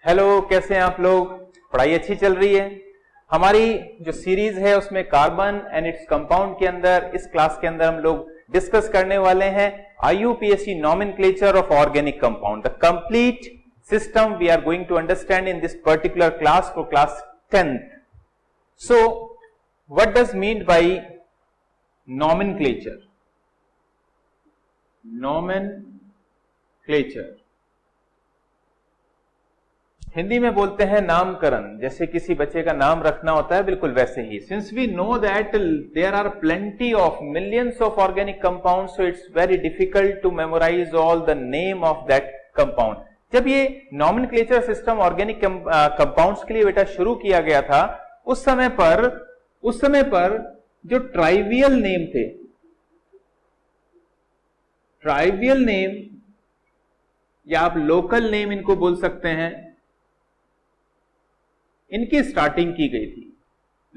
Hello, कैसे हैं आप लोग? पढ़ाई अच्छी चल रही है? हमारी जो सीरीज है उसमें कार्बन एंड इट्स कंपाउंड के अंदर इस क्लास के अंदर हम लोग डिस्कस करने वाले हैं IUPAC nomenclature of organic compound. The complete system we are going to understand in this particular class for class 10th. So what does mean by nomenclature? Nomenclature Hindi में बोलते हैं नामकरण, जैसे किसी बच्चे का नाम रखना होता है बिल्कुल वैसे ही। Since we know that there are plenty of millions of organic compounds, so it's very difficult to memorize all the name of that compound. जब ये नॉमेनक्लेचर सिस्टम ऑर्गेनिक कंपाउंड्स के लिए बेटा शुरू किया गया था, उस समय पर जो ट्राइवियल नेम थे, ट्राइवियल नेम या आप लोकल नेम इनको बोल सकते हैं, इनकी स्टार्टिंग की गई थी।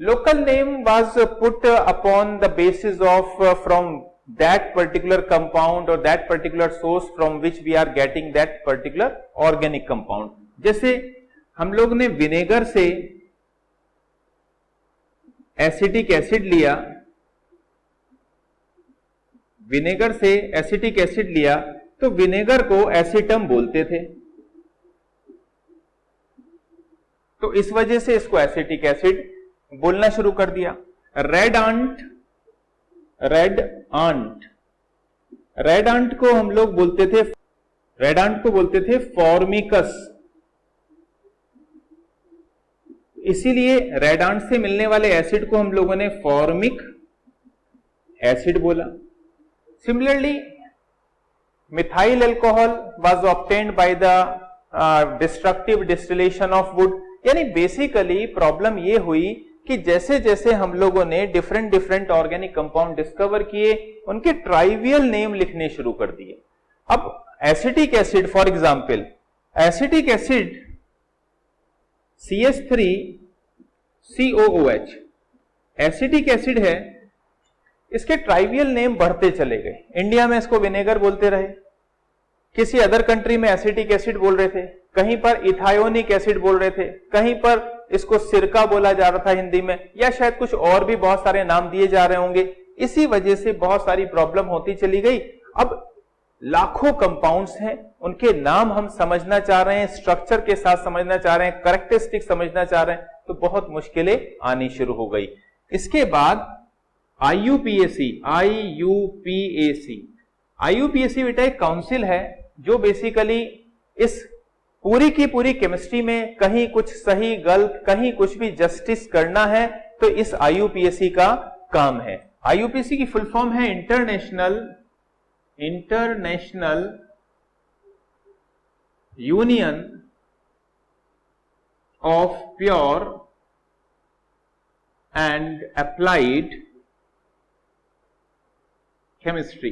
Local name was put upon the basis of from that particular compound or that particular source from which we are getting that particular organic compound. जैसे हम लोग ने विनेगर से एसिटिक एसिड लिया, विनेगर से एसिटिक एसिड लिया तो vinegar को एसिटम बोलते थे, तो इस वजह से इसको एसिटिक एसिड बोलना शुरू कर दिया। रेड आंट को हम लोग बोलते थे फॉर्मिकस, इसीलिए रेड आंट से मिलने वाले एसिड को हम लोगों ने फॉर्मिक एसिड बोला। Similarly methyl alcohol was obtained by the destructive distillation of would. यानी बेसिकली प्रॉब्लम ये हुई कि जैसे जैसे हम लोगों ने डिफरेंट ऑर्गेनिक कंपाउंड डिस्कवर किए, उनके ट्राइवियल नेम लिखने शुरू कर दिए। अब acetic acid, for example acetic acid CH3COOH acetic acid है, इसके ट्राइवियल नेम बढ़ते चले गए। इंडिया में इसको विनेगर बोलते रहे, किसी अदर कंट्री में एसिटिक एसिड बोल रहे थे, कहीं पर इथायोनिक एसिड बोल रहे थे, कहीं पर इसको सिरका बोला जा रहा था हिंदी में, या शायद कुछ और भी बहुत सारे नाम दिए जा रहे होंगे। इसी वजह से बहुत सारी प्रॉब्लम होती चली गई। अब लाखों कंपाउंड्स हैं, उनके नाम हम समझना चाह रहे हैं, स्ट्रक्चर के साथ समझना चाह रहे हैं, कैरेक्टरिस्टिक समझना चाह रहे हैं, तो बहुत मुश्किलें आनी शुरू हो गई। इसके बाद IUPAC बेटा एक काउंसिल है जो बेसिकली इस पूरी की पूरी केमिस्ट्री में कहीं कुछ सही गलत, कहीं कुछ भी जस्टिस करना है, तो इस IUPAC का काम है। IUPAC की फुल फॉर्म है international union of pure and applied chemistry.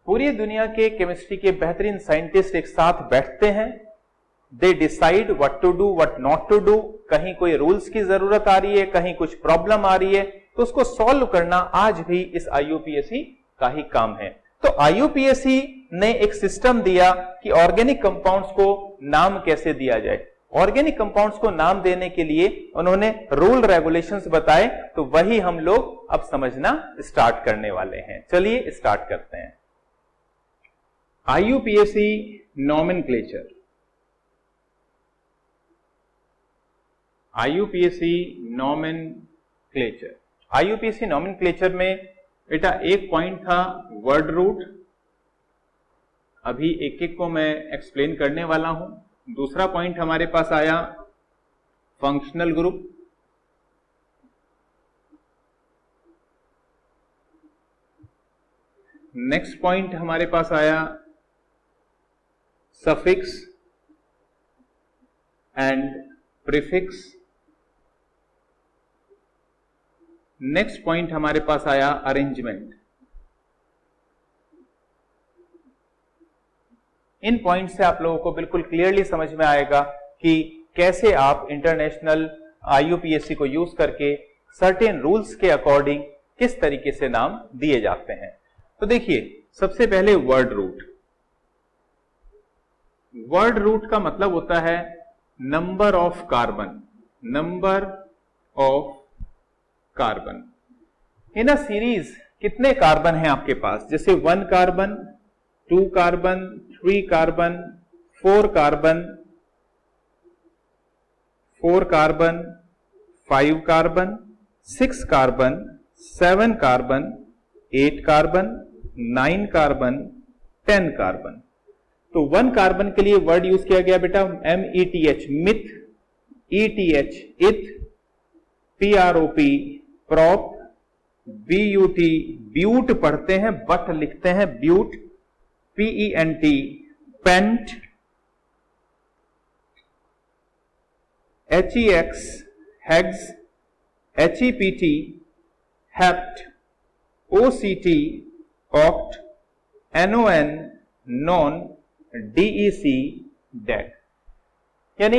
पूरी दुनिया के केमिस्ट्री के बेहतरीन साइंटिस्ट एक साथ बैठते हैं, they decide what to do what not to do. कहीं कोई रूल्स की जरूरत आ रही है, कहीं कुछ प्रॉब्लम आ रही है, तो उसको सॉल्व करना आज भी इस IUPAC का ही काम है। तो IUPAC ने एक सिस्टम दिया कि ऑर्गेनिक कंपाउंड्स को नाम कैसे दिया जाए। ऑर्गेनिक कंपाउंड्स को नाम देने के लिए उन्होंने रूल रेगुलेशंस बताए, तो वही हम लोग अब समझना स्टार्ट करने वाले हैं। चलिए स्टार्ट करते हैं। IUPAC nomenclature. IUPAC नॉमेनक्लेचर में बेटा एक पॉइंट था वर्ड रूट, अभी एक एक को मैं एक्सप्लेन करने वाला हूं। दूसरा पॉइंट हमारे पास आया फंक्शनल ग्रुप, नेक्स्ट पॉइंट हमारे पास आया suffix and prefix, next point हमारे पास आया अरेंजमेंट। इन पॉइंट से आप लोगों को बिल्कुल क्लियरली समझ में आएगा कि कैसे आप इंटरनेशनल IUPAC को यूज करके सर्टेन रूल्स के अकॉर्डिंग किस तरीके से नाम दिए जाते हैं। तो देखिए, सबसे पहले वर्ड रूट। वर्ड रूट का मतलब होता है number of carbon, number of carbon. In a series कितने कार्बन हैं आपके पास, जैसे 1 carbon, 2 carbon, 3 carbon, 4 carbon, 4 carbon, 5 carbon, 6 carbon, 7 carbon, 8 carbon, 9 carbon, 10 carbon. तो 1 कार्बन के लिए वर्ड यूज किया गया बेटा METH, meth, ETH, eth, PROP, prop, BUT, bute पढ़ते हैं बट लिखते हैं bute, PENT, pent, HEX, hex, HEPT, hept, OCT, oct, NON, non, DEC, dec. यानी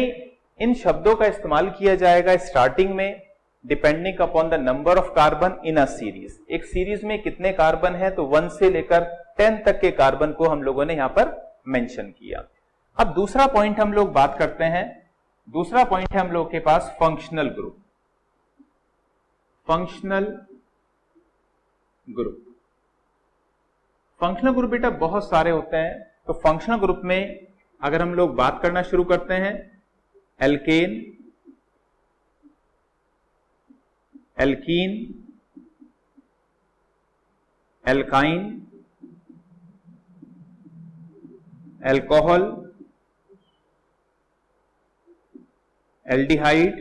इन शब्दों का इस्तेमाल किया जाएगा स्टार्टिंग में depending upon the number of carbon in a series. एक सीरीज में कितने कार्बन है, तो 1 से लेकर 10 तक के कार्बन को हम लोगों ने यहां पर मेंशन किया। अब दूसरा पॉइंट हम लोग बात करते हैं, दूसरा पॉइंट है हम लोग के पास functional group. Functional group, functional group बेटा बहुत सारे होते हैं। तो फंक्शनल ग्रुप में अगर हम लोग बात करना शुरू करते हैं, alkane, alkene, alkyne, alcohol, aldehyde,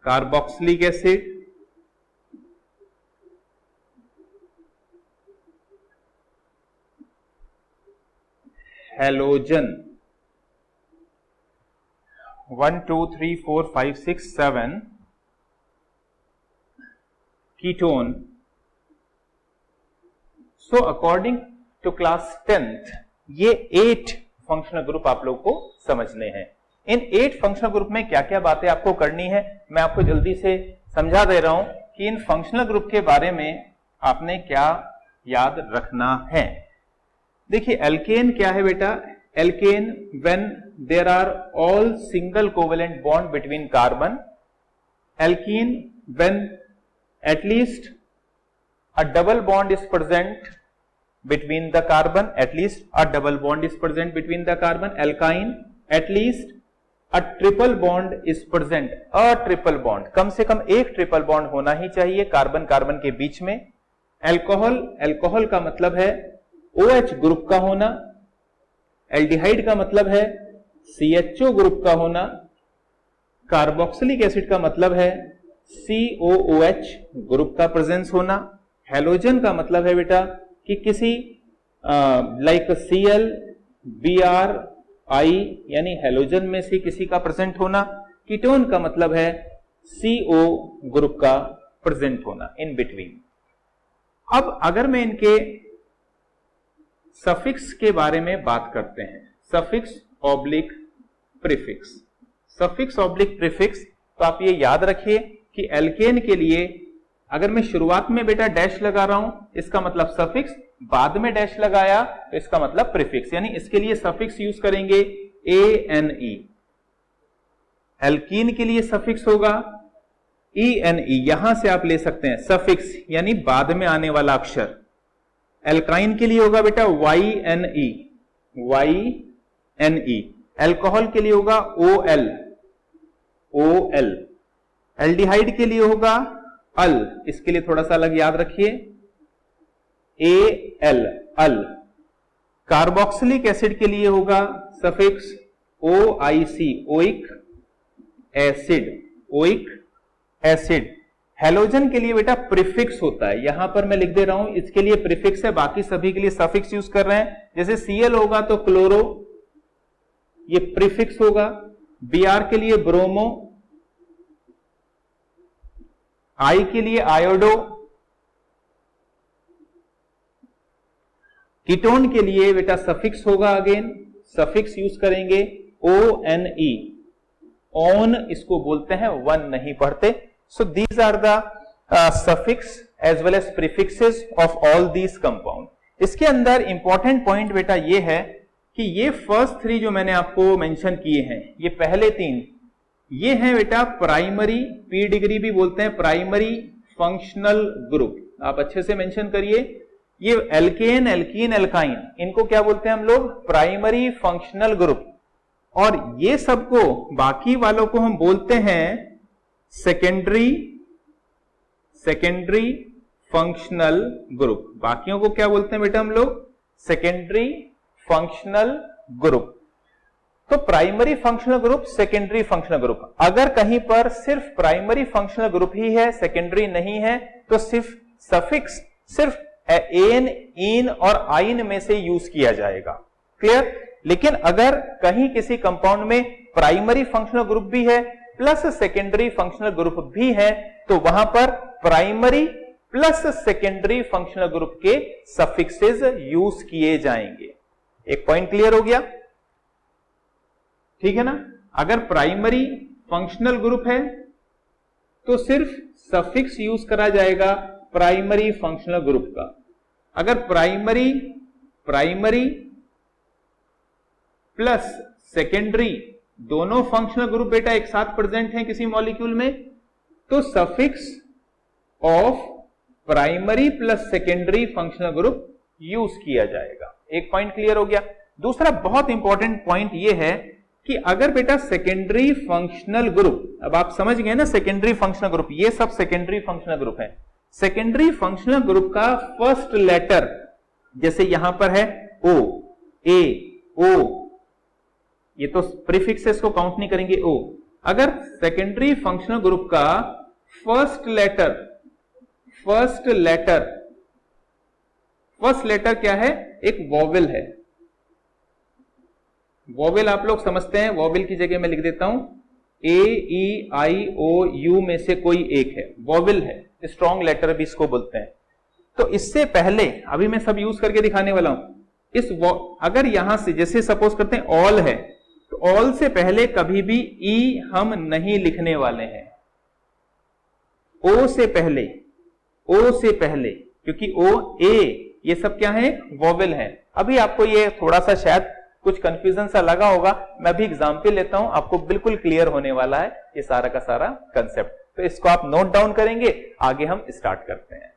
carboxylic acid, halogen, 1 2 3 4 5 6 7, ketone. So according to class 10th ये 8 फंक्शनल ग्रुप आप लोग को समझने हैं। इन 8 फंक्शनल ग्रुप में क्या क्या बातें आपको करनी है मैं आपको जल्दी से समझा दे रहा हूं कि इन फंक्शनल ग्रुप के बारे में आपने क्या याद रखना है। देखिए एल्केन क्या है बेटा, alkane when there are all single covalent bond between carbon, alkene when at least a double bond is present between the carbon, at least a double bond is present between the carbon, alkyne at least a triple bond is present, a triple bond, कम से कम एक triple bond होना ही चाहिए carbon carbon के बीच में। Alcohol, alcohol का मतलब है OH group का होना, एल्डिहाइड का मतलब है CHO ग्रुप का होना, कार्बोक्सिलिक एसिड का मतलब है COOH ग्रुप का प्रेजेंस होना, हैलोजन का मतलब है बेटा कि किसी लाइक Cl, Br, I यानी हैलोजन में से किसी का प्रेजेंट होना। कीटोन का मतलब है CO ग्रुप का प्रेजेंट होना इन बिटवीन। अब अगर मैं इनके सफिक्स के बारे में बात करते हैं, suffix oblique prefix, suffix oblique prefix, तो आप ये याद रखिए कि एल्केन के लिए अगर मैं शुरुआत में बेटा डैश लगा रहा हूं इसका मतलब सफिक्स, बाद में डैश लगाया तो इसका मतलब प्रीफिक्स, यानी इसके लिए सफिक्स यूज करेंगे ANE। एल्कीन के लिए सफिक्स होगा ENE, यहां से आप ले सकते हैं सफिक्स यानी बाद में आने वाला अक्षर। एल्काइन के लिए होगा बेटा YNE, YNE। एल्कोहल के लिए होगा OL, OL। एल्डिहाइड के लिए होगा अल, इसके लिए थोड़ा सा अलग याद रखिए AL, अल। कार्बोक्सिलिक एसिड के लिए होगा suffix OIC, oic acid, oic acid. Halogen के लिए बेटा प्रीफिक्स होता है, यहां पर मैं लिख दे रहा हूं इसके लिए प्रीफिक्स है, बाकी सभी के लिए सफिक्स यूज कर रहे हैं। जैसे Cl होगा तो क्लोरो, ये प्रीफिक्स होगा। Br के लिए ब्रोमो, I के लिए आयोडो, कीटोन के लिए बेटा सफिक्स होगा, अगेन सफिक्स यूज करेंगे ONE, ऑन इसको बोलते हैं, वन नहीं पढ़ते। So these are the suffix as well as prefixes of all these compound. इसके अंदर इंपॉर्टेंट पॉइंट बेटा ये है कि ये फर्स्ट 3 जो मैंने आपको मेंशन किए हैं, ये पहले 3 ये हैं बेटा प्राइमरी, पी डिग्री भी बोलते हैं प्राइमरी फंक्शनल ग्रुप। आप अच्छे से मेंशन करिए, ये एल्केन, एल्कीन, एल्काइन, इनको क्या बोलते हैं हम लोग? Primary functional group. और ये सबको, बाकी वालों को हम बोलते हैं सेकेंडरी फंक्शनल ग्रुप। बाकियों को क्या बोलते हैं बेटा हम लोग? Secondary functional group. तो primary functional group, secondary functional group. अगर कहीं पर सिर्फ प्राइमरी फंक्शनल ग्रुप ही है, सेकेंडरी नहीं है, तो सिर्फ सफिक्स सिर्फ एन, इन और आइन में से यूज किया जाएगा। क्लियर? लेकिन अगर कहीं किसी कंपाउंड में प्राइमरी फंक्शनल ग्रुप भी है प्लस सेकेंडरी फंक्शनल ग्रुप भी है, तो वहां पर primary plus secondary functional group के सफिक्सेस यूज किए जाएंगे। एक पॉइंट क्लियर हो गया? ठीक है ना? अगर प्राइमरी फंक्शनल ग्रुप है तो सिर्फ सफिक्स यूज करा जाएगा प्राइमरी फंक्शनल ग्रुप का। अगर प्राइमरी प्लस सेकेंडरी दोनों फंक्शनल ग्रुप बेटा एक साथ प्रेजेंट हैं किसी मॉलिक्यूल में, तो suffix of primary plus secondary functional group use किया जाएगा। एक पॉइंट क्लियर हो गया। दूसरा बहुत इंपॉर्टेंट पॉइंट यह है कि अगर बेटा सेकेंडरी फंक्शनल ग्रुप, अब आप समझ गए ना सेकेंडरी फंक्शनल ग्रुप, ये सब सेकेंडरी फंक्शनल ग्रुप है। सेकेंडरी फंक्शनल ग्रुप का फर्स्ट लेटर, जैसे यहां पर है ओ, ए, ओ, ये तो प्रीफिक्सेस को काउंट नहीं करेंगे ओ। अगर सेकेंडरी फंक्शनल ग्रुप का फर्स्ट लेटर क्या है? एक वोवेल है। वोवेल आप लोग समझते हैं, वोवेल की जगह मैं लिख देता हूं ए, ई, आई, ओ, यू में से कोई एक है, वोवेल है, स्ट्रॉन्ग लेटर भी इसको बोलते हैं। तो इससे पहले, अभी मैं सब यूज करके दिखाने वाला हूं, अगर यहां से जैसे सपोज करते हैं ऑल है, तो ऑल से पहले कभी भी ई हम नहीं लिखने वाले हैं, ओ से पहले, क्योंकि ओ, ए, ये सब क्या है? वोवेल है। अभी आपको ये थोड़ा सा शायद कुछ कंफ्यूजन सा लगा होगा, मैं भी एग्जाम्पल लेता हूं, आपको बिल्कुल क्लियर होने वाला है ये सारा का सारा कंसेप्ट। तो इसको आप नोट डाउन करेंगे, आगे हम स्टार्ट करते हैं।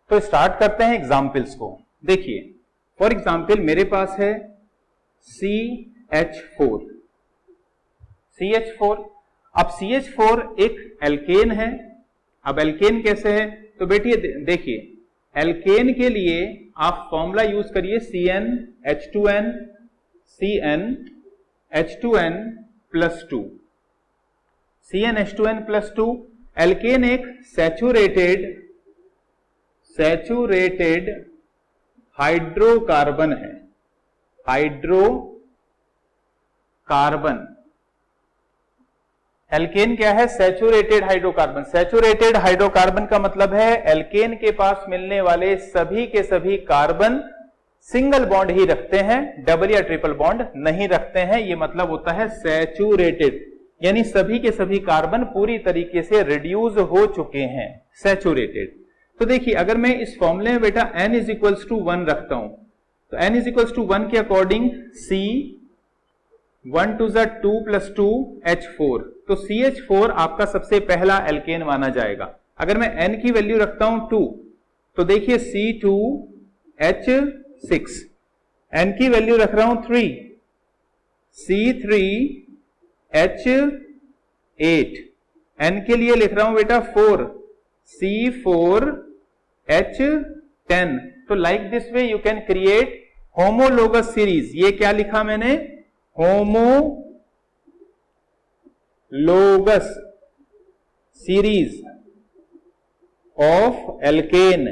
तो स्टार्ट करते हैं एग्जाम्पल्स को। देखिए, फॉर एग्जाम्पल मेरे पास है CH4। अब CH4 एक एल्केन है। अब एल्केन कैसे है? तो बेटी देखिए, एल्केन के लिए आप फॉर्मूला यूज करिए CnH2n plus 2। CnH2n plus 2। Alkane एक सैचुरेटेड हाइड्रोकार्बन है। एल्केन क्या है? Saturated hydrocarbon. सैचुरेटेड हाइड्रोकार्बन का मतलब है एल्केन के पास मिलने वाले सभी के सभी कार्बन सिंगल बॉन्ड ही रखते हैं, डबल या ट्रिपल बॉन्ड नहीं रखते हैं। ये मतलब होता है सैचुरेटेड, यानी सभी के सभी कार्बन पूरी तरीके से रिड्यूस हो चुके हैं, सैचुरेटेड। तो देखिए, अगर मैं इस फॉर्मूले में बेटा n इज इक्वल्स टू 1 रखता हूं, तो n इज इक्वल्स टू 1 के अकॉर्डिंग C 1 2 2 + 2 H4, तो CH4 आपका सबसे पहला एल्केन माना जाएगा। अगर मैं n की वैल्यू रखता हूं 2, तो देखिए C2H6, n की वैल्यू रख रहा हूं 3, C3H8, n के लिए लिख रहा हूं बेटा 4, C4H10। तो like this way you can create homologous series. ये क्या लिखा मैंने? Homologous series of alkene.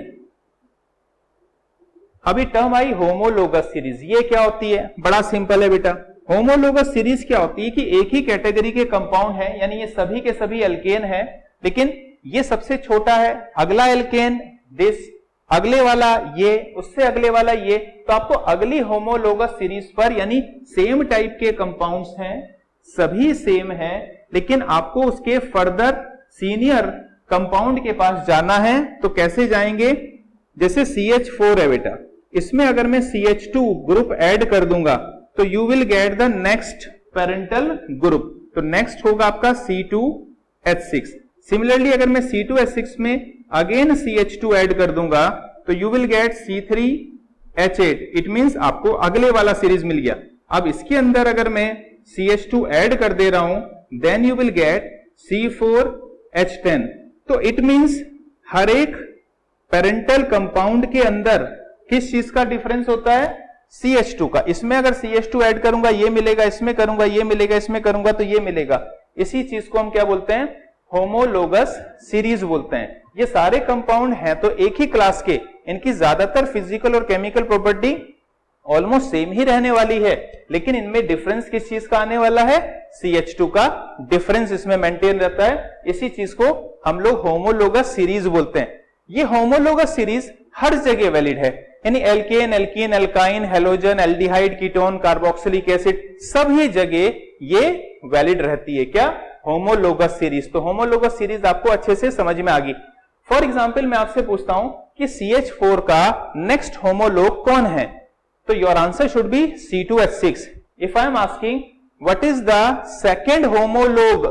अभी टर्म आई होमोलोगस सीरीज, ये क्या होती है? बड़ा सिंपल है बेटा। होमोलोगस सीरीज क्या होती है कि एक ही कैटेगरी के कंपाउंड है, यानी ये सभी के सभी एल्केन है, लेकिन ये सबसे छोटा है, अगला एल्केन दिस, अगले वाला ये, उससे अगले वाला ये। तो आपको अगली होमोलोगस सीरीज पर, यानी सेम टाइप के कंपाउंड्स हैं, सभी सेम हैं, लेकिन आपको उसके फर्दर सीनियर कंपाउंड के पास जाना है। तो कैसे जाएंगे? जैसे CH4 है बेटा, इसमें अगर मैं CH2 ग्रुप ऐड कर दूंगा तो you will get the next parental group, तो नेक्स्ट होगा आपका C2H6। सिमिलरली अगर मैं C2H6 में अगेन CH2 ऐड कर दूंगा तो you will get C3H8। It means आपको अगले वाला सीरीज मिल गया। अब इसके अंदर अगर मैं CH2 ऐड कर दे रहा हूं then you will get C4H10। तो इट मींस हर एक पेरेंटल कंपाउंड के अंदर किस चीज का डिफरेंस होता है? CH2 का। इसमें अगर CH2 ऐड करूंगा ये मिलेगा, इसमें करूंगा ये मिलेगा, इसमें करूंगा तो ये मिलेगा। इसी चीज को हम क्या बोलते हैं? होमोलोगस सीरीज बोलते हैं। ये सारे कंपाउंड हैं तो एक ही क्लास के, इनकी ज्यादातर फिजिकल और केमिकल प्रॉपर्टी ऑलमोस्ट सेम ही रहने वाली है, लेकिन इनमें डिफरेंस किस चीज का आने वाला है? CH2 का डिफरेंस इसमें मेंटेन रहता है। इसी चीज को हम लोग होमोलोगस सीरीज बोलते हैं। ये होमोलोगस सीरीज हर जगह वैलिड है, यानी alkane, alkene, alkyne, halogen, aldehyde, ketone, carboxylic acid सभी जगह ये वैलिड रहती है। क्या? Homologous series. तो होमोलोगस सीरीज आपको अच्छे से समझ में आ गई। फॉर एग्जाम्पल मैं आपसे पूछता हूं कि CH4 का नेक्स्ट होमोलोग कौन है, तो your answer should be C2H6। If I am asking what is the second homologue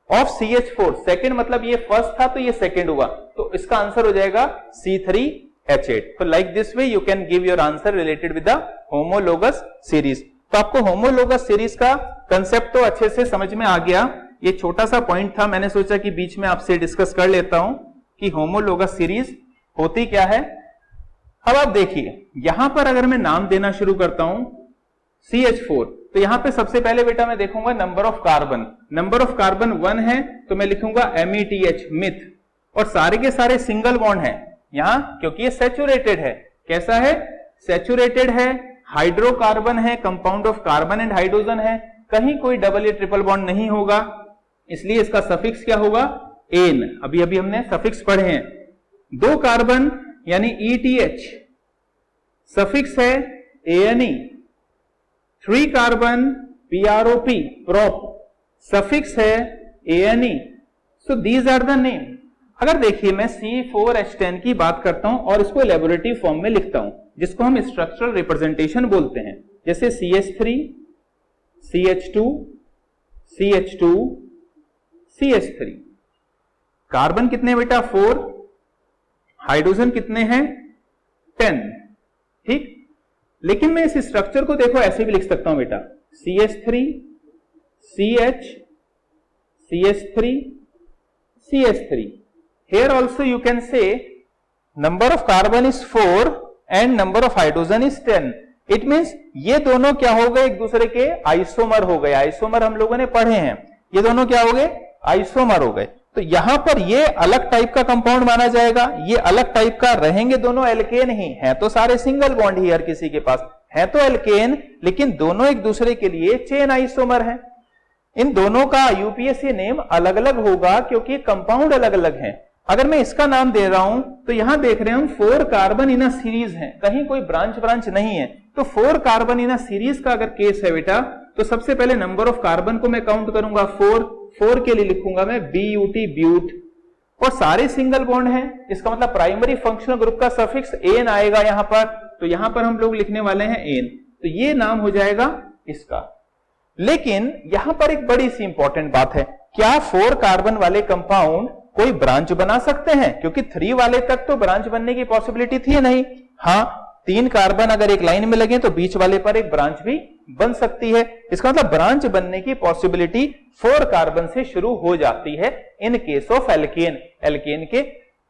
of CH4, second मतलब ये फर्स्ट था तो ये सेकेंड हुआ, तो इसका आंसर हो जाएगा C3H8। तो like this way you can give your answer related with the homologous series. तो आपको होमोलोगस सीरीज का कंसेप्ट तो अच्छे से समझ में आ गया। ये छोटा सा पॉइंट था, मैंने सोचा कि बीच में आपसे डिस्कस कर लेता हूं कि होमोलोगस सीरीज होती क्या है। अब आप देखिए यहां पर अगर मैं नाम देना शुरू करता हूं CH4, तो यहां पे सबसे पहले बेटा मैं देखूंगा number of carbon. Number of carbon 1 है तो मैं लिखूंगा METH, मिथ। और सारे के सारे सिंगल बॉन्ड है यहां, क्योंकि ये सैचुरेटेड है। कैसा है? सैचुरेटेड है, हाइड्रोकार्बन है, compound of carbon and hydrogen है, कहीं कोई डबल या ट्रिपल बॉन्ड नहीं होगा, इसलिए इसका सफिक्स क्या होगा? एन। अभी अभी हमने सफिक्स पढ़े हैं। 2 कार्बन यानी ETH, सफिक्स है ANE। 3 carbon PROP, prop, suffix है ANE। So these are the name. अगर देखिए मैं C4H10 की बात करता हूं और इसको लैबोरेटरी फॉर्म में लिखता हूं, जिसको हम स्ट्रक्चरल रिप्रेजेंटेशन बोलते हैं, जैसे CH3, CH2, CH2, CH3। Carbon कितने बेटा? 4, हाइड्रोजन कितने हैं? 10। ठीक, लेकिन मैं इस स्ट्रक्चर को देखो ऐसे भी लिख सकता हूं बेटा, CH3, CH, CH3, CH3। Here also you can say number of carbon is 4 and number of hydrogen is 10. It means ये दोनों क्या हो गए? एक दूसरे के आइसोमर हो गए। आइसोमर हम लोगों ने पढ़े हैं, ये दोनों क्या हो गए? आइसोमर हो गए। तो यहां पर ये अलग टाइप का कंपाउंड माना जाएगा, ये अलग टाइप का रहेंगे, दोनों एल्केन ही हैं। तो सारे सिंगल बॉन्ड ही हर किसी के पास है तो एल्केन, लेकिन दोनों एक दूसरे के लिए चेन आइसोमर हैं। इन दोनों का यूपीएससी नेम अलग अलग होगा क्योंकि कंपाउंड अलग अलग हैं। अगर मैं इसका नाम दे रहा हूं तो यहां देख रहे हैं हम 4 कार्बन इन अ सीरीज हैं, कहीं कोई ब्रांच नहीं है। तो 4 कार्बन इन अ सीरीज का अगर केस है बेटा, तो सबसे पहले नंबर ऑफ कार्बन को मैं काउंट करूंगा 4 के लिए लिखूंगा मैं BUT, ब्यूट। और सारे सिंगल बॉन्ड हैं, इसका मतलब प्राइमरी फंक्शनल ग्रुप का सफिक्स एन आएगा यहां पर, तो यहां पर हम लोग लिखने वाले हैं एन, तो ये नाम हो जाएगा इसका। लेकिन यहां पर एक बड़ी सी इंपॉर्टेंट बात है, क्या 4 कार्बन वाले कंपाउंड कोई ब्रांच बना सकते हैं? क्योंकि 3 वाले तक तो ब्रांच बनने की पॉसिबिलिटी थी नहीं। हाँ, 3 कार्बन अगर एक लाइन में लगे तो बीच वाले पर एक ब्रांच भी बन सकती है। इसका मतलब ब्रांच बनने की पॉसिबिलिटी 4 कार्बन से शुरू हो जाती है in case of alkane. Alkane के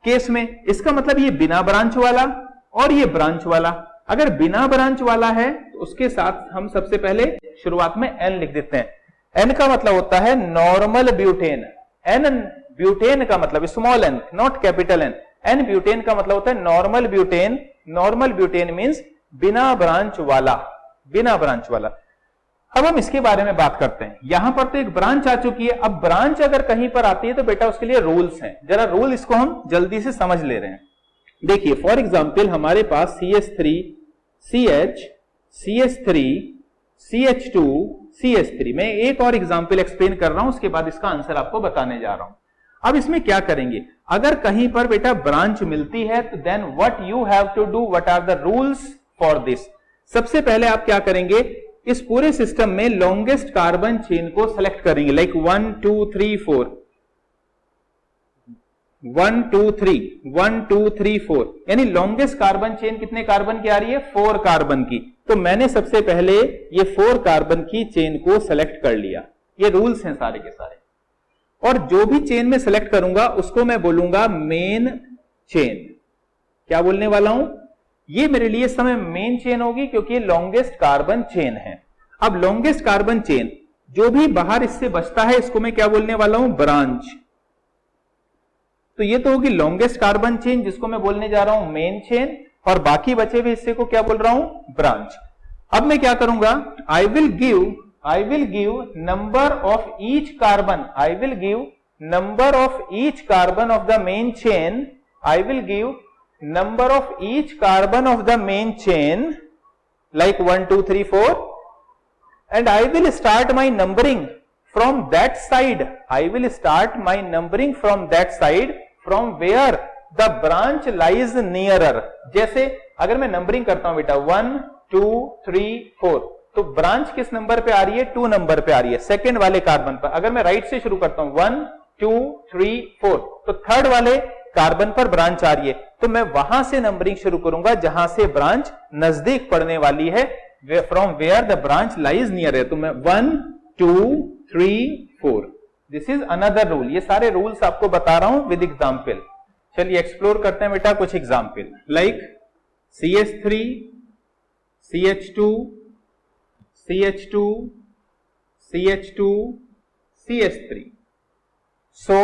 केस में इसका मतलब ये बिना ब्रांच वाला और ये ब्रांच वाला। अगर बिना ब्रांच वाला है तो उसके साथ हम सबसे पहले शुरुआत में एन लिख देते हैं। एन का मतलब होता है नॉर्मल ब्यूटेन। एन ब्यूटेन का मतलब small n, not capital n. N butane का मतलब होता है normal butane. Normal butane means बिना ब्रांच वाला, बिना ब्रांच वाला। अब हम इसके बारे में बात करते हैं। यहां पर तो एक ब्रांच आ चुकी है, अब ब्रांच अगर कहीं पर आती है तो बेटा उसके लिए रूल्स हैं। जरा रूल इसको हम जल्दी से समझ ले रहे हैं। देखिए फॉर एग्जांपल हमारे पास CH3, CH, CH3, CH2, CH3। मैं एक और एग्जांपल एक्सप्लेन कर रहा हूं, उसके बाद इसका आंसर आपको बताने जा रहा हूं। अब इसमें क्या करेंगे, अगर कहीं पर बेटा ब्रांच मिलती है तो then what you have to do, what are the rules for this. सबसे पहले आप क्या करेंगे, इस पूरे सिस्टम में लॉन्गेस्ट कार्बन चेन को सेलेक्ट करेंगे, लाइक 1 2 3 4 1 2 3 1 2 3 4, यानी लॉन्गेस्ट कार्बन चेन कितने कार्बन की आ रही है, 4 कार्बन की। तो मैंने सबसे पहले ये 4 कार्बन की चेन को सेलेक्ट कर लिया। ये रूल्स हैं सारे के सारे। और जो भी चेन में सेलेक्ट करूंगा उसको मैं बोलूंगा मेन चेन। क्या बोलने वाला हूं, ये मेरे लिए इस समय मेन चेन होगी क्योंकि ये लॉन्गेस्ट कार्बन चेन है। अब लॉन्गेस्ट कार्बन चेन जो भी बाहर इससे बचता है इसको मैं क्या बोलने वाला हूं, ब्रांच। तो ये तो होगी लॉन्गेस्ट कार्बन चेन जिसको मैं बोलने जा रहा हूं मेन चेन, और बाकी बचे हुए हिस्से को क्या बोल रहा हूं, ब्रांच। अब मैं क्या करूंगा, I will give number of each carbon, I will give number of each carbon of the main chain, I will give number of each carbon of the main chain like 1 2 3 4, and I will start my numbering from that side, I will start my numbering from that side from where the branch lies nearer। जैसे अगर मैं numbering करता हूं बेटा 1 2 3 4, तो branch किस number पे आ रही है, 2 नंबर पे आ रही है, सेकंड वाले कार्बन पर। अगर मैं राइट से शुरू करता हूं 1 2 3 4, तो थर्ड वाले कार्बन पर ब्रांच आ रही है, तो मैं वहां से नंबरिंग शुरू करूंगा जहां से ब्रांच नजदीक पड़ने वाली है, from where the branch lies near है। तो मैं 1 2 3 4, दिस इज अनदर रूल। ये सारे रूल्स आपको बता रहा हूं विद एग्जाम्पल। चलिए एक्सप्लोर करते हैं बेटा कुछ example, like CH3 CH2 CH2 CH2 CH3। So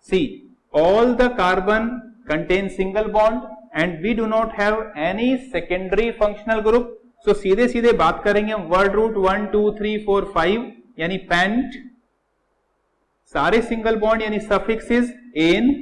see, all the carbon contain single bond and we do not have any secondary functional group। so सीधे सीधे बात करेंगे हम वर्ड रूट 1 2 3 4 5 यानी पेंट, सारे सिंगल बॉन्ड यानी सफिक्सेस एन।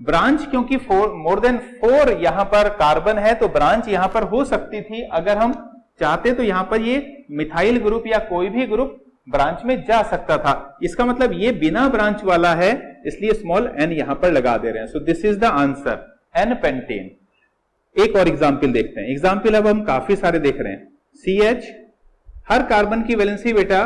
ब्रांच क्योंकि more than 4 यहां पर कार्बन है तो ब्रांच यहां पर हो सकती थी, अगर हम चाहते तो यहां पर ये मिथाइल ग्रुप या कोई भी ग्रुप ब्रांच में जा सकता था। इसका मतलब ये बिना ब्रांच वाला है, इसलिए स्मॉल n यहां पर लगा दे रहे हैं। सो this is the answer, n pentane. एक और एग्जांपल देखते हैं। एग्जांपल अब हम काफी सारे देख रहे हैं। CH, हर कार्बन की वैलेंसी बेटा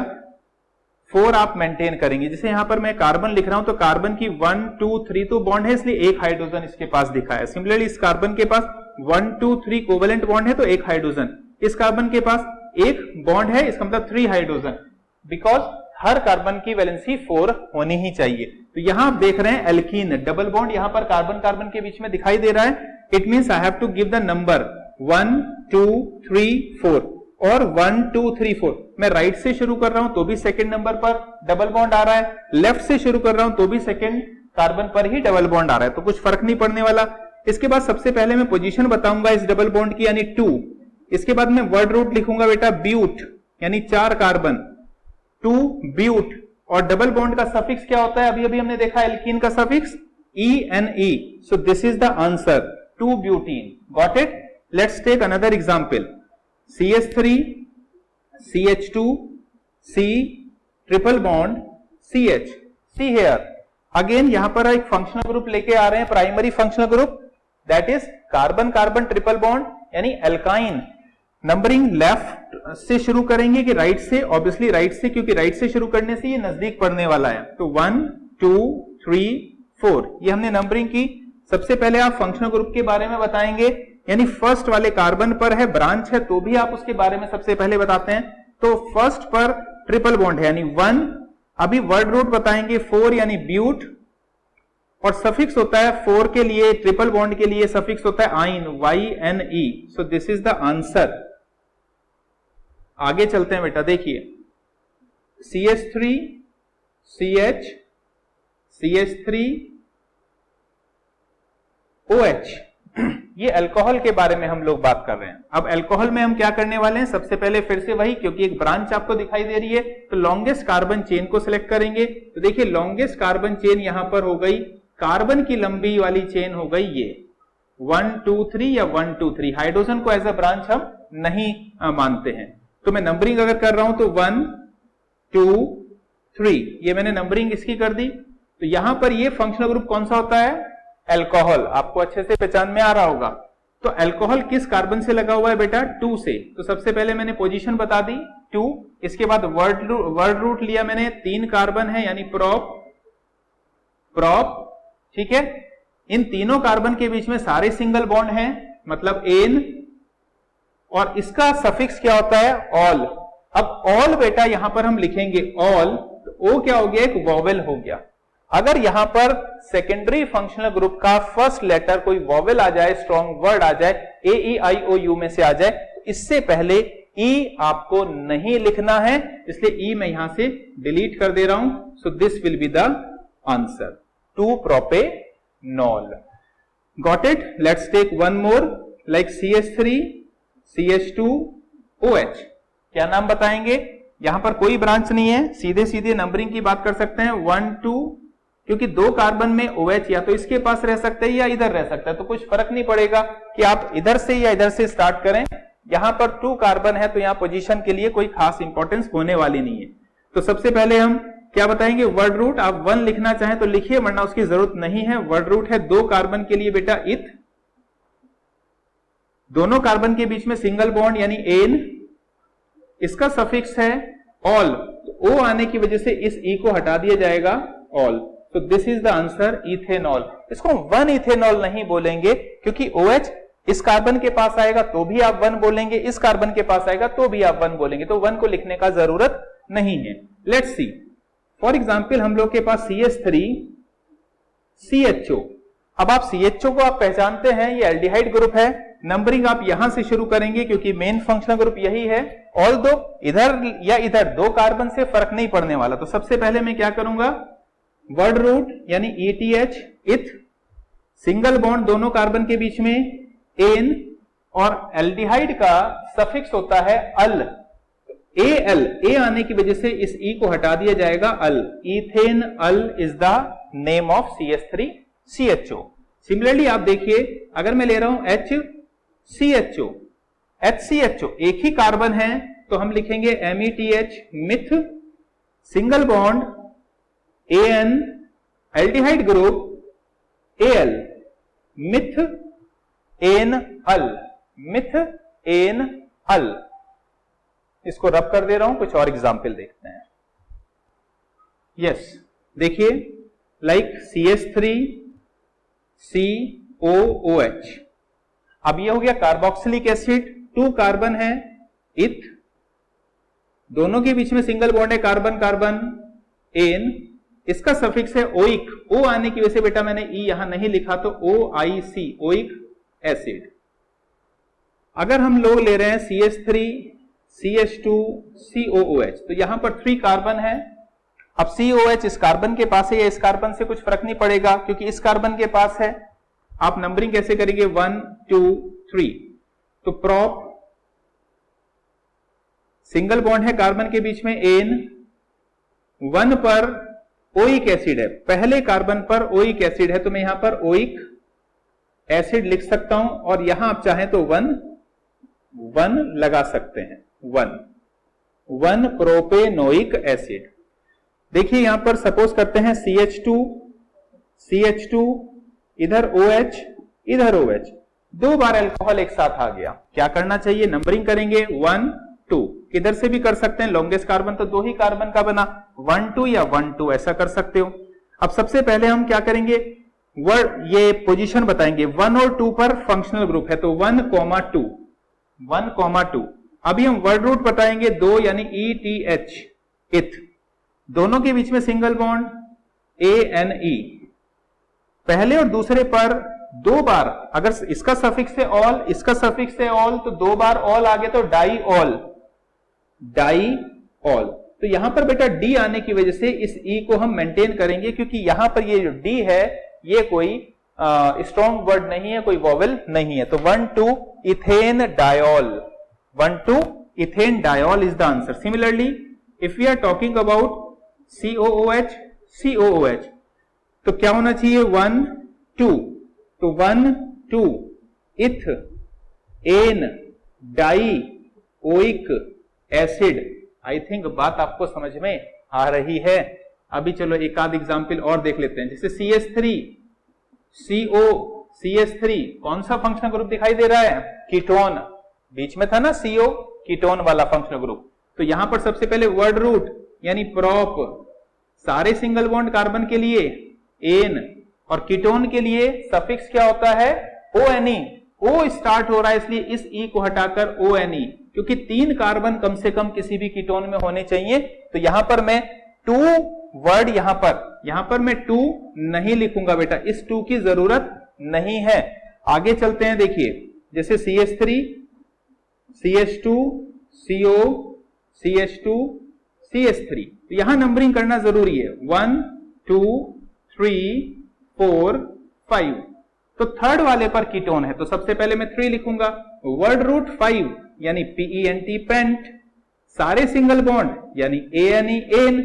4 आप मेंटेन करेंगे। जैसे यहां पर मैं कार्बन लिख रहा हूं तो कार्बन की 1 2 3 तो बॉन्ड है, इसलिए एक हाइड्रोजन इसके पास दिखा है। सिमिलरली इस कार्बन के पास 1 2 3 कोवेलेंट बॉन्ड है तो एक हाइड्रोजन, इस कार्बन के पास एक बॉन्ड है, इसका मतलब 3 हाइड्रोजन, बिकॉज हर कार्बन की वैलेंसी 4 होनी ही चाहिए। तो यहां आप देख रहे हैं एल्कीन, डबल बॉन्ड यहां पर कार्बन कार्बन के बीच में दिखाई दे रहा है। It means I have to give the number 1 2 3 4 और 1 2 3 4। मैं राइट से शुरू कर रहा हूं तो भी सेकंड नंबर पर डबल बॉन्ड आ रहा है, लेफ्ट से शुरू कर रहा हूं तो भी सेकंड कार्बन पर ही डबल बॉन्ड आ रहा है, तो कुछ फर्क नहीं पड़ने वाला। इसके बाद सबसे पहले मैं पोजीशन बताऊंगा इस डबल बॉन्ड की यानी 2। इसके बाद मैं वर्ड रूट लिखूंगा बेटा ब्यूट यानी 4 कार्बन, 2 ब्यूट, और डबल बॉन्ड का सफिक्स क्या होता है, अभी अभी हमने देखा एल्कीन का suffix ENE। So this is the answer, 2 butene. Got it? Let's take another example. CH3 CH2 C triple bond CH। See here again यहां पर एक फंक्शनल ग्रुप लेके आ रहे हैं, primary functional group, that is carbon carbon triple bond यानी alkyne. Numbering left से शुरू करेंगे कि राइट से? ऑब्वियसली राइट से, क्योंकि राइट से शुरू करने से ये नजदीक पड़ने वाला है। तो 1 2 3 4 ये हमने नंबरिंग की। सबसे पहले आप फंक्शनल ग्रुप के बारे में बताएंगे, यानी फर्स्ट वाले कार्बन पर है, ब्रांच है तो भी आप उसके बारे में सबसे पहले बताते हैं। तो फर्स्ट पर ट्रिपल बॉन्ड है यानी 1। अभी वर्ड रूट बताएंगे 4 यानी ब्यूट, और सफिक्स होता है 4 के लिए, ट्रिपल बॉन्ड के लिए सफिक्स होता है आइन, YNE। So this is the answer. आगे चलते हैं बेटा, देखिए CH3 CH CH3 OH ये अल्कोहल के बारे में हम लोग बात कर रहे हैं। अब अल्कोहल में हम क्या करने वाले हैं, सबसे पहले फिर से वही, क्योंकि एक ब्रांच आपको दिखाई दे रही है तो लॉन्गेस्ट कार्बन चेन को सिलेक्ट करेंगे। तो देखिए लॉन्गेस्ट कार्बन चेन यहां पर हो गई, कार्बन की लंबी वाली चेन हो गई ये 1 2 3 या 1 2 3। हाइड्रोजन को एज अ ब्रांच हम नहीं मानते हैं। तो मैं नंबरिंग अगर कर रहा हूं तो 1 2 3 ये मैंने नंबरिंग इसकी कर दी। तो यहां पर ये फंक्शनल ग्रुप कौन सा होता है? अल्कोहल। आपको अच्छे से पहचान में आ रहा होगा। तो अल्कोहल किस कार्बन से लगा हुआ है बेटा? 2 से। तो सबसे पहले मैंने पोजीशन बता दी 2, इसके बाद वर्ड रूट लिया मैंने, 3 कार्बन है यानी प्रोप प्रोप, ठीक है। इन तीनों कार्बन के बीच में सारे सिंगल बॉन्ड हैं, मतलब एन, और इसका सफिक्स क्या होता है? ऑल। अब ऑल बेटा यहां पर हम लिखेंगे ऑल, तो ओ क्या हो गया? एक वॉवेल हो गया। अगर यहां पर सेकेंडरी फंक्शनल ग्रुप का फर्स्ट लेटर कोई वॉवेल आ जाए, स्ट्रॉन्ग वर्ड आ जाए, ए ई आई ओ यू में से आ जाए, तो इससे पहले ई आपको नहीं लिखना है, इसलिए ई मैं यहां से डिलीट कर दे रहा हूं। So this will be the answer, 2 propanol. Got it? Let's take one more, like CH3 CH2 OH। क्या नाम बताएंगे? यहां पर कोई ब्रांच नहीं है, सीधे सीधे नंबरिंग की बात कर सकते हैं 1 2, क्योंकि 2 कार्बन में OH या तो इसके पास रह सकता है या इधर रह सकता है, तो कुछ फर्क नहीं पड़ेगा कि आप इधर से या इधर से स्टार्ट करें। यहां पर 2 कार्बन है तो यहां पोजीशन के लिए कोई खास इंपॉर्टेंस होने वाली नहीं है। तो सबसे पहले हम क्या बताएंगे? Word root. आप 1 लिखना चाहें तो लिखिए, वरना उसकी जरूरत नहीं है। वर्ड रूट है 2 कार्बन के लिए बेटा इथ, दोनों कार्बन के बीच में सिंगल बॉन्ड यानी एन, इसका सफिक्स है ऑल, तो ओ आने की वजह से इस ई को हटा दिया जाएगा, ऑल। तो this is the answer, ethanol. इसको 1 इथेनॉल नहीं बोलेंगे, क्योंकि OH इस कार्बन के पास आएगा तो भी आप 1 बोलेंगे, इस कार्बन के पास आएगा तो भी आप 1 बोलेंगे, तो 1 को लिखने का जरूरत नहीं है। लेट्स सी, फॉर एग्जाम्पल हम लोग के पास CH3 CHO। अब आप CHO को आप पहचानते हैं, ये एल्डिहाइड ग्रुप है। नंबरिंग आप यहां से शुरू करेंगे क्योंकि मेन फंक्शनल ग्रुप यही है। ऑल्दो इधर या इधर 2 कार्बन से फर्क नहीं पड़ने वाला। तो सबसे पहले मैं क्या करूंगा? वर्ड रूट यानी ETH, इथ, सिंगल बॉन्ड दोनों कार्बन के बीच में एन, और एल्डिहाइड का सफिक्स होता है अल, AL, ए आने की वजह से इस ई को हटा दिया जाएगा, al. Ethanal is the name of CH3 CHO। Similarly आप देखिए, अगर मैं ले रहा हूं HCHO, HCHO एक ही कार्बन है तो हम लिखेंगे METH, meth, single bond AN, aldehyde group AL, methanal, methanal. इसको रब कर दे रहा हूं, कुछ और एग्जाम्पल देखते हैं। यस, देखिए, लाइक CH3 COOH। अब ये हो गया कार्बोक्सिलिक एसिड, 2 कार्बन है, इथ, दोनों के बीच में सिंगल बॉन्ड है, कार्बन कार्बन, एन, इसका सफिक्स है ओइक। ओ आने की वजह से बेटा मैंने ई यहां नहीं लिखा, तो OIC, ओइक एसिड। अगर हम लोग ले रहे हैं CH3 CH2 COOH, तो यहां पर 3 कार्बन है। अब COH इस कार्बन के पास है या इस कार्बन से कुछ फर्क नहीं पड़ेगा, क्योंकि इस कार्बन के पास है। आप नंबरिंग कैसे करेंगे? 1 2 3। तो प्रोप, सिंगल बॉन्ड है कार्बन के बीच में एन, 1 पर ओइक एसिड है, पहले कार्बन पर ओइक एसिड है, तो मैं यहां पर ओइक एसिड लिख सकता हूं, और यहां आप चाहें तो 1 लगा सकते हैं, 1 प्रोपेनोइक एसिड। देखिए यहां पर सपोज करते हैं CH2 इधर OH इधर OH, 2 बार अल्कोहल एक साथ आ गया। क्या करना चाहिए? नंबरिंग करेंगे 1 2, किधर से भी कर सकते हैं, लॉन्गेस्ट कार्बन तो 2 ही कार्बन का बना, 1 2 या 1 2 ऐसा कर सकते हो। अब सबसे पहले हम क्या करेंगे? वर्ड, ये पोजीशन बताएंगे, 1 और 2 पर फंक्शनल ग्रुप है, तो 1,2। अभी हम वर्ड रूट बताएंगे 2 यानी ETH, इथ, दोनों के बीच में सिंगल बॉन्ड ANE, पहले और दूसरे पर 2 बार, अगर इसका सफिक्स है ऑल, इसका सफिक्स है ऑल, तो 2 बार ऑल आ गया, तो डाई ऑल। तो यहां पर बेटा डी आने की वजह से इस ई को हम मेंटेन करेंगे, क्योंकि यहां पर ये जो डी है ये कोई स्ट्रॉन्ग वर्ड नहीं है, कोई वॉवेल नहीं है। तो 1 2 ethane diol, 1 2 ethane diol is the answer. Similarly if we are talking about COOH, तो क्या होना चाहिए? 1 2, तो 1 2 ethanedioic acid. I think बात आपको समझ में आ रही है। अभी चलो एक आध एग्जाम्पल और देख लेते हैं, जैसे CH3, CO, CH3 कौन सा फंक्शनल ग्रुप दिखाई दे रहा है? कीटोन। बीच में था ना CO, कीटोन वाला फंक्शनल ग्रुप। तो यहां पर सबसे पहले वर्ड रूट यानी प्रोप, सारे सिंगल बॉन्ड कार्बन के लिए एन, और कीटोन के लिए सफिक्स क्या होता है? ONE। O स्टार्ट हो रहा है इसलिए इस E को हटाकर ONE, क्योंकि 3 कार्बन कम से कम किसी भी कीटोन में होने चाहिए। तो यहां पर मैं 2 वर्ड यहां पर मैं 2 नहीं लिखूंगा बेटा, इस 2 की जरूरत नहीं है। आगे चलते हैं, देखिए जैसे CH3, CH2, CO, CH2, CH3, तो यहां नंबरिंग करना जरूरी है, 1 2 3 4 5। तो थर्ड वाले पर कीटोन है, तो सबसे पहले मैं 3 लिखूंगा। वर्ड रूट 5 यानी PENT, पेंट। सारे सिंगल बॉन्ड यानी ANE, एन।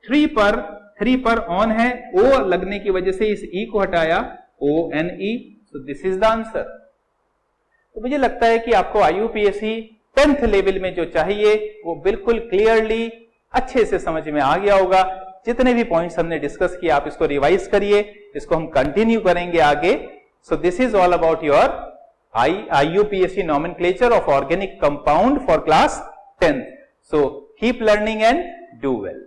3 पर ऑन है, O लगने की वजह से इस E को हटाया, ONE। So this is the answer. तो मुझे लगता है कि आपको IUPAC 10th लेवल में जो चाहिए वो बिल्कुल क्लियरली अच्छे से समझ में आ गया होगा। जितने भी पॉइंट्स हमने डिस्कस किए आप इसको रिवाइज करिए, इसको हम कंटिन्यू करेंगे आगे। सो this is all about your IUPAC nomenclature of organic compound for class 10th. So keep learning and do well.